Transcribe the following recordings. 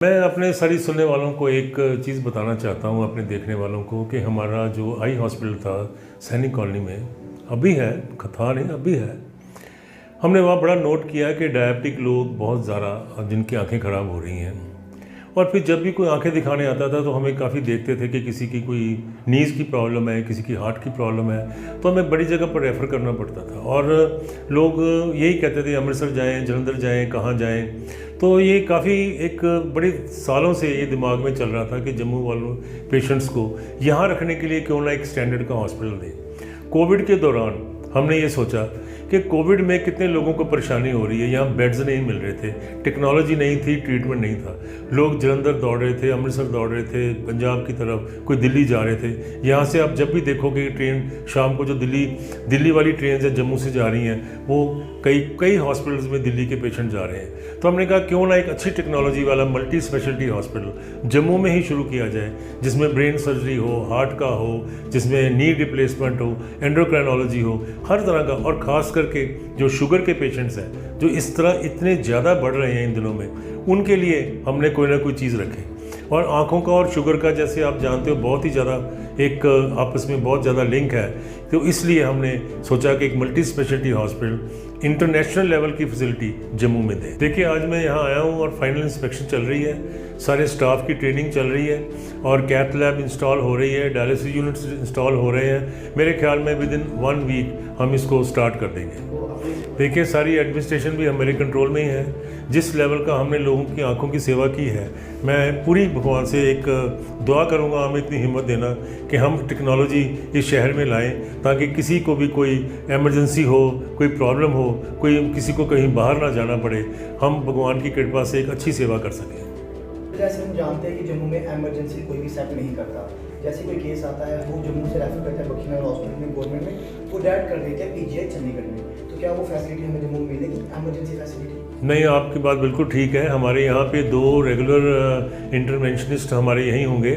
मैं अपने सारी सुनने वालों को एक चीज़ बताना चाहता हूँ, अपने देखने वालों को, कि हमारा जो आई हॉस्पिटल था सैनिक कॉलोनी में, अभी है, था नहीं अभी है, हमने वहाँ बड़ा नोट किया कि डायबिटिक लोग बहुत ज़्यादा जिनकी आंखें ख़राब हो रही हैं। और फिर जब भी कोई आंखें दिखाने आता था तो हमें काफ़ी देखते थे कि किसी की कोई नीज़ की प्रॉब्लम है, किसी की हार्ट की प्रॉब्लम है, तो हमें बड़ी जगह पर रेफ़र करना पड़ता था। और लोग यही कहते थे अमृतसर जाएं, जलंधर जाएं, कहाँ जाएं। तो ये काफ़ी एक बड़े सालों से ये दिमाग में चल रहा था कि जम्मू वालों पेशेंट्स को यहाँ रखने के लिए क्यों ना एक स्टैंडर्ड का हॉस्पिटल दें। कोविड के दौरान हमने ये सोचा कि कोविड में कितने लोगों को परेशानी हो रही है, यहाँ बेड्स नहीं मिल रहे थे, टेक्नोलॉजी नहीं थी, ट्रीटमेंट नहीं था, लोग जलंधर दौड़ रहे थे, अमृतसर दौड़ रहे थे, पंजाब की तरफ, कोई दिल्ली जा रहे थे। यहाँ से आप जब भी देखोगे ट्रेन शाम को जो दिल्ली वाली ट्रेन है जम्मू से जा रही हैं, वो कई हॉस्पिटल्स में दिल्ली के पेशेंट जा रहे हैं। तो हमने कहा क्यों ना एक अच्छी टेक्नोलॉजी वाला मल्टी स्पेशलिटी हॉस्पिटल जम्मू में ही शुरू किया जाए, जिसमें ब्रेन सर्जरी हो, हार्ट का हो, जिसमें नी रिप्लेसमेंट हो, एंडोक्राइनोलॉजी हो, हर तरह का। और ख़ास करके जो शुगर के पेशेंट्स हैं, जो इस तरह इतने ज़्यादा बढ़ रहे हैं इन दिनों में, उनके लिए हमने कोई ना कोई चीज़ रखे। और आँखों का और शुगर का, जैसे आप जानते हो, बहुत ही ज़्यादा एक आपस में बहुत ज़्यादा लिंक है। तो इसलिए हमने सोचा कि एक multi speciality hospital international level की फैसिलिटी जम्मू में दें। देखिए आज मैं यहाँ आया हूँ और फाइनल इंस्पेक्शन चल रही है, सारे स्टाफ की ट्रेनिंग चल रही है और कैथ लैब इंस्टॉल हो रही है, डायलिसिस यूनिट्स इंस्टॉल हो रहे हैं। मेरे ख्याल में विद इन 1 वीक हम इसको स्टार्ट कर देंगे। देखिए सारी एडमिनिस्ट्रेशन भी हमारे कंट्रोल में ही है। जिस लेवल का हमने लोगों की आंखों की सेवा की है, मैं पूरी भगवान से एक दुआ करूंगा हमें इतनी हिम्मत देना कि हम टेक्नोलॉजी इस शहर में लाएं, ताकि किसी को भी कोई इमरजेंसी हो, कोई प्रॉब्लम हो, कोई किसी को कहीं बाहर ना जाना पड़े, हम भगवान की कृपा से एक अच्छी सेवा कर सकें। जैसे हम जानते हैं कि जम्मू में इमरजेंसी कोई भी सेट नहीं करता। जैसे कोई केस आता है वो जम्मू से रेफर करता है बखीनगर हॉस्पिटल में, गवर्नमेंट में, वो डायरेक्ट कर देते हैं पीजीआई चंडीगढ़ में। तो क्या वो फैसिलिटी हमें जम्मू में मिलेगी, इमरजेंसी फैसिलिटी? नहीं, आपकी बात बिल्कुल ठीक है। हमारे यहाँ पे 2 रेगुलर इंटरवेंशनिस्ट हमारे यहीं होंगे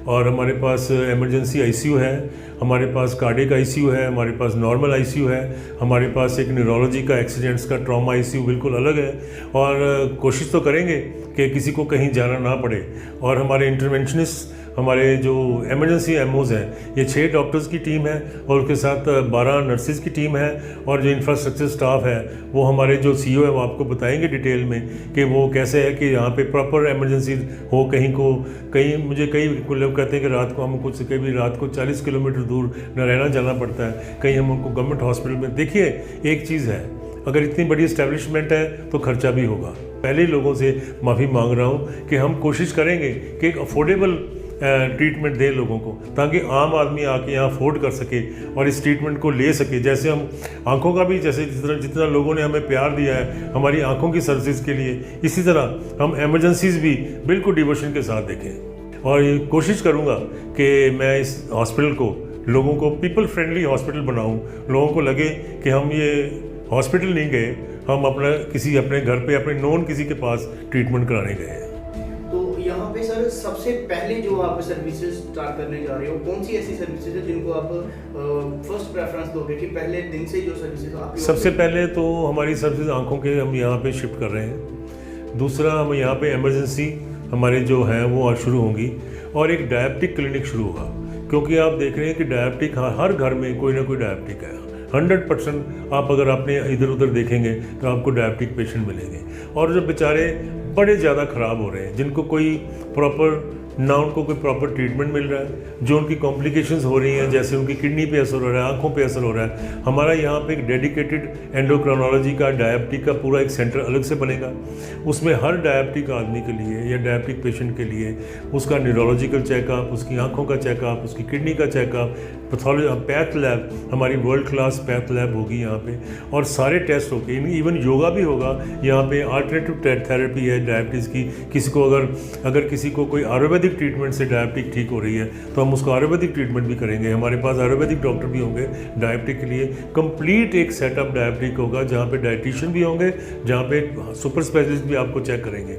और हमारे पास इमरजेंसी आईसीयू है, हमारे पास कार्डियक आईसीयू है, हमारे पास नॉर्मल आईसीयू है, हमारे पास एक न्यूरोलॉजी का, एक्सीडेंट्स का, ट्रॉमा आईसीयू बिल्कुल अलग है। और कोशिश तो करेंगे कि किसी को कहीं जाना ना पड़े। और हमारे इंटरवेंशनिस्ट, हमारे जो इमरजेंसी एमओज हैं, ये 6 डॉक्टर्स की टीम है और उसके साथ 12 नर्सेज की टीम है। और जो इंफ्रास्ट्रक्चर स्टाफ है वो हमारे जो सीईओ है वो आपको बताएंगे डिटेल में कि वो कैसे है कि यहाँ पे प्रॉपर इमरजेंसी हो। कहीं मुझे कई लोग कहते हैं कि रात को हम कुछ कभी रात को 40 किलोमीटर दूर रहना जाना पड़ता है, कहीं हम उनको गवर्नमेंट हॉस्पिटल में। देखिए एक चीज़ है, अगर इतनी बड़ी इस्टेब्लिशमेंट है तो खर्चा भी होगा। पहले ही लोगों से माफ़ी मांग रहा हूँ कि हम कोशिश करेंगे कि एक अफोर्डेबल ट्रीटमेंट दें लोगों को, ताकि आम आदमी आके यहाँ अफोर्ड कर सके और इस ट्रीटमेंट को ले सके। जैसे हम आंखों का भी, जैसे जितना लोगों ने हमें प्यार दिया है हमारी आंखों की सर्विस के लिए, इसी तरह हम एमरजेंसीज भी बिल्कुल डिवोशन के साथ देखें। और ये कोशिश करूँगा कि मैं इस हॉस्पिटल को लोगों को पीपल फ्रेंडली हॉस्पिटल बनाऊँ। लोगों को लगे कि हम ये हॉस्पिटल नहीं गए, हम अपने घर पे अपने नोन किसी के पास ट्रीटमेंट कराने गए हैं। तो यहाँ पे सर सबसे पहले जो आप सर्विसेज स्टार्ट करने जा रहे हो, कौन सी ऐसी सर्विसेज है जिनको आप फर्स्ट प्रेफरेंस दोगे कि पहले दिन से जो सर्विसेज आप? सबसे पहले तो हमारी सर्विसेज आंखों के हम यहाँ पे शिफ्ट कर रहे हैं। दूसरा, हम यहाँ पे इमरजेंसी हमारे जो हैं वो आज शुरू होंगी और एक डायबिटिक क्लिनिक शुरू होगा, क्योंकि आप देख रहे हैं कि डायबिटिक हर घर में कोई ना कोई डायबिटिक है। 100% आप अगर आपने इधर उधर देखेंगे तो आपको डायबिटिक पेशेंट मिलेंगे। और जो बेचारे बड़े ज़्यादा ख़राब हो रहे हैं, जिनको कोई प्रॉपर ना उनको कोई प्रॉपर ट्रीटमेंट मिल रहा है, जो उनकी कॉम्प्लिकेशंस हो रही हैं, जैसे उनकी किडनी पे असर हो रहा है, आंखों पे असर हो रहा है, हमारा यहाँ पे एक डेडिकेटेड एंडोक्राइनोलॉजी का, डायबिटिक का पूरा एक सेंटर अलग से बनेगा। उसमें हर डायबिटिक आदमी के लिए या डायबिटिक पेशेंट के लिए उसका न्यूरोलॉजिकल चेकअप, उसकी आंखों का चेकअप, उसकी किडनी का चेकअप, पैथोलॉजी, पैथ लैब, हमारी वर्ल्ड क्लास पैथ लैब होगी यहाँ पे, और सारे टेस्ट होंगे। इवन योगा भी होगा यहाँ पे। अल्टरनेटिव थेरेपी है डायबिटीज़ की। किसी को अगर किसी को कोई आयुर्वेदिक ट्रीटमेंट से डायबिटिक ठीक हो रही है तो हम उसको आयुर्वेदिक ट्रीटमेंट भी करेंगे। हमारे पास आयुर्वेदिक डॉक्टर भी होंगे डायबिटिक के लिए। कंप्लीट एक सेटअप डायबिटिक होगा, जहाँ पे डाइटिशियन भी होंगे, जहाँ पे सुपर स्पेशलिस्ट भी आपको चेक करेंगे।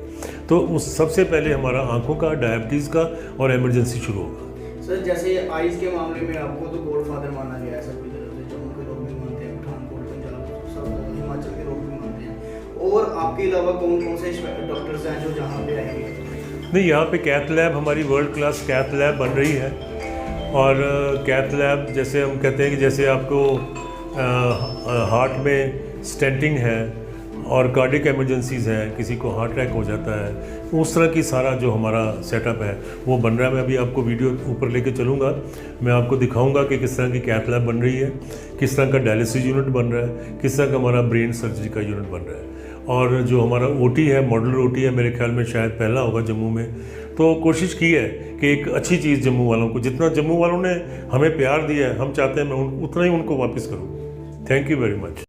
तो उस सबसे पहले हमारा आंखों का, डायबिटीज़ का और इमरजेंसी शुरू होगा। सर जैसे आइज़ के मामले में आपको तो गॉडफादर माना गया है सभी तरह से। जम्मू के लोग भी मानते हैं, पठानकोट, पंजाब, सब हिमाचल के लोग भी मानते हैं। और आपके अलावा कौन कौन से डॉक्टर्स हैं जो जहाँ पे आएंगे? नहीं, यहाँ पे कैथ लैब, हमारी वर्ल्ड क्लास कैथ लैब बन रही है। और कैथ लैब जैसे हम कहते हैं कि जैसे आपको हार्ट में स्टेंटिंग है और कार्डिक एमरजेंसीज़ हैं, किसी को हार्ट अटैक हो जाता है, उस तरह की सारा जो हमारा सेटअप है वो बन रहा है। मैं अभी आपको वीडियो ऊपर लेके चलूँगा, मैं आपको दिखाऊंगा कि किस तरह की कैथ लैब बन रही है, किस तरह का डायलिसिस यूनिट बन रहा है, किस तरह का हमारा ब्रेन सर्जरी का यूनिट बन रहा है। और जो हमारा ओटी है, मॉडल ओटी है, मेरे ख्याल में शायद पहला होगा जम्मू में। तो कोशिश की है कि एक अच्छी चीज़ जम्मू वालों को, जितना जम्मू वालों ने हमें प्यार दिया है, हम चाहते हैं मैं उतना ही उनको वापस करूँ। Thank you very much.